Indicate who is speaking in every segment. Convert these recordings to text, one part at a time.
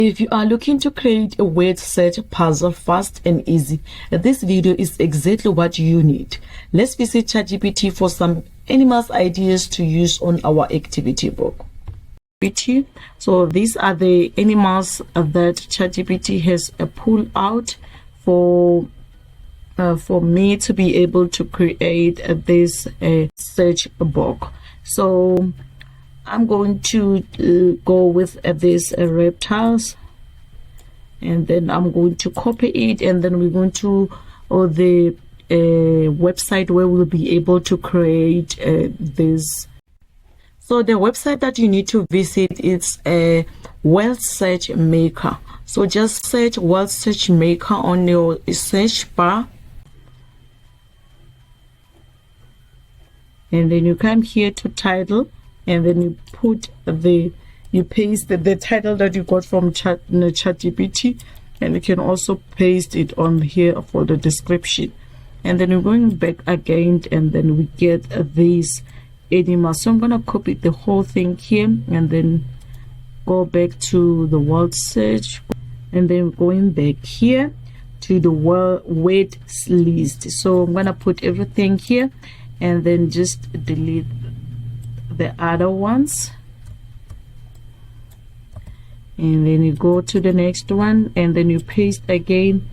Speaker 1: If you are looking to create a word search puzzle fast and easy, this video is exactly what you need. Let's visit ChatGPT for some animals ideas to use on our activity book. So these are the animals that ChatGPT has pulled out for me to be able to create this search book. So I'm going to go with these reptiles, and then I'm going to copy it, and then we're going to the website where we'll be able to create this. So the website that you need to visit is a Word Search Maker. So just search Word Search Maker on your search bar, and then you come here to title, and then you put you paste the title that you got from ChatGPT, and you can also paste it on here for the description. And then we're going back again, and then we get these animals. So I'm gonna copy the whole thing here, and then go back to the word search, and then going back here to the word list. So I'm gonna put everything here, and then just delete the other ones, and then you go to the next one, and then you paste again.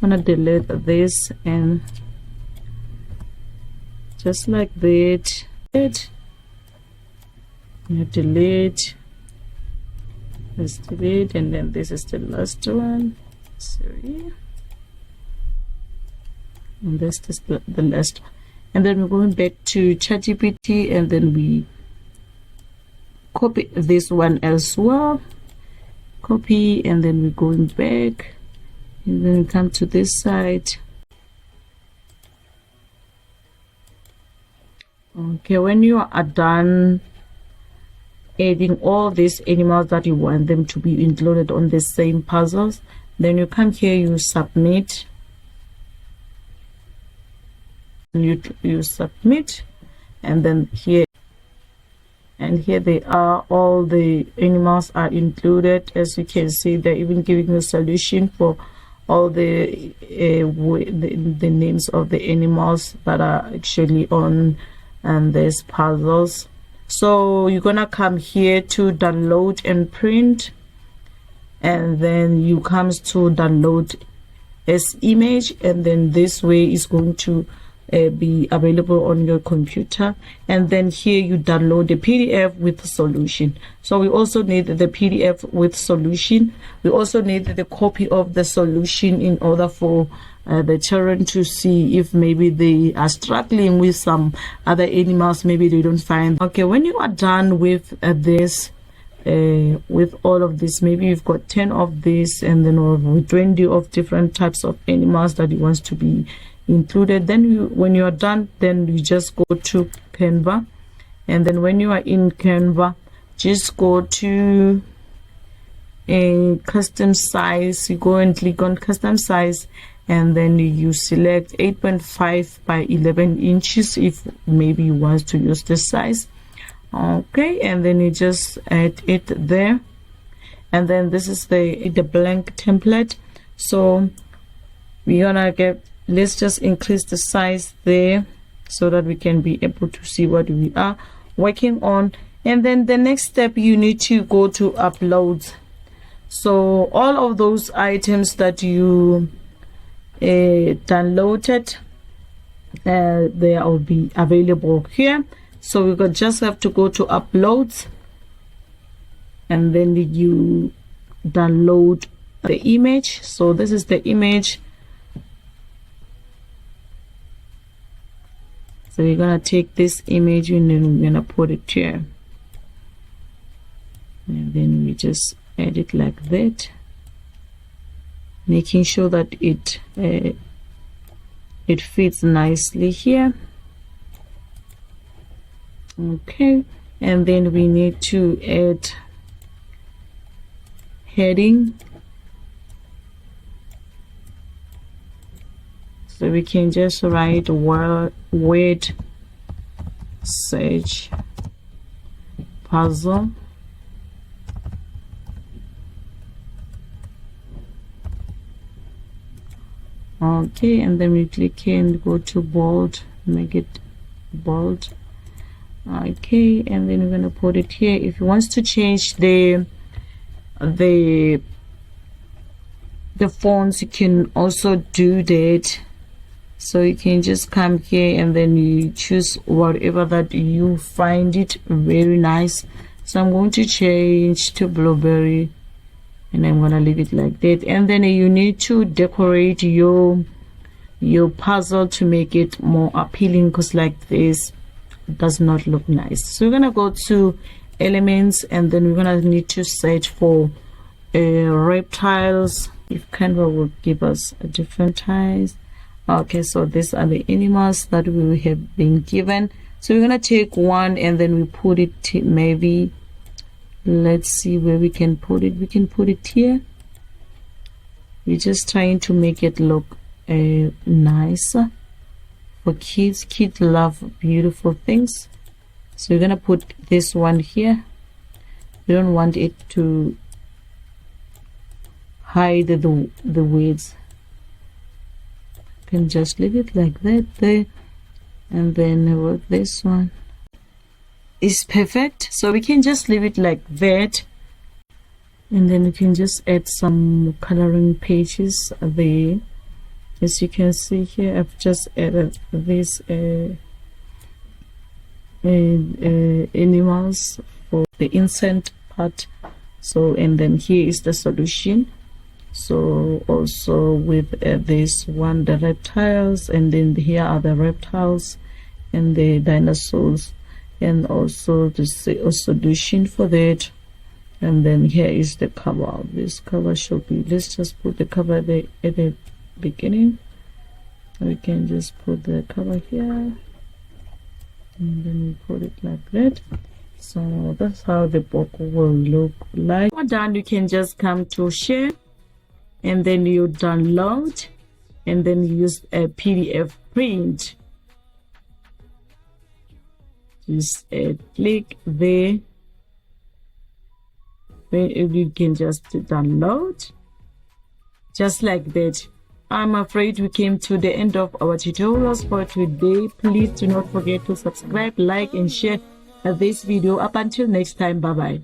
Speaker 1: I'm gonna delete this, and just like that, you delete, let's delete, and then this is the last one. Sorry, and this is the last one. And then we're going back to ChatGPT, and then we copy this one as well, copy, and then we're going back, and then we come to this side. Okay, when you are done adding all these animals that you want them to be included on the same puzzles, then you come here, you submit, you submit, and then here they are, all the animals are included. As you can see, they're even giving the solution for all the names of the animals that are actually on these puzzles. So you're gonna come here to download and print, and then you comes to download as image, and then this way is going to be available on your computer. And then here you download the PDF with solution. So we also need the PDF with solution. We also need the copy of the solution in order for the children to see if maybe they are struggling with some other animals, maybe they don't find. Okay, when you are done with this, with all of this, maybe you've got 10 of this, and then or 20 of different types of animals that you want to be included. Then when you are done, then you just go to Canva, and then when you are in Canva, just go to a custom size. You go and click on custom size, and then you select 8.5 by 11 inches if maybe you want to use this size. Okay, and then you just add it there, and then this is the blank template. So we're gonna let's just increase the size there so that we can be able to see what we are working on. And then the next step, you need to go to uploads. So all of those items that you downloaded, they will be available here. So we just have to go to uploads, and then you download the image. So this is the image. So we're gonna take this image, and then we're gonna put it here, and then we just add it like that, making sure that it fits nicely here. Okay, and then we need to add heading, so we can just write word search puzzle, Okay, and then we click here and go to bold, make it bold. Okay, and then we're going to put it here. If you want to change the fonts, you can also do that. So you can just come here and then you choose whatever that you find it very nice. So I'm going to change to blueberry, and I'm gonna leave it like that. And then you need to decorate your puzzle to make it more appealing, because like this does not look nice. So we're gonna go to elements, and then we're gonna need to search for reptiles. If Canva will give us a different types. Okay, so these are the animals that we have been given. So we're gonna take one and then we put it maybe, let's see where we can put it. We can put it here. We're just trying to make it look nicer for kids. Kids love beautiful things. So we're gonna put this one here. We don't want it to hide the words. Can just leave it like that there, and then with this one is perfect. So we can just leave it like that, and then we can just add some coloring pages there. As you can see here, I've just added these animals for the insert part. So, and then here is the solution. So also with this one, the reptiles, and then here are the reptiles and the dinosaurs, and also the solution for that. And then here is the cover. This cover should be, let's just put the cover at the beginning. We can just put the cover here, and then we put it like that. So that's how the book will look like. When done, you can just come to share, and then you download, and then you use a PDF print. Just click there. Then you can just download, just like that. I'm afraid we came to the end of our tutorials for today. Please do not forget to subscribe, like, and share this video. Up until next time, bye bye.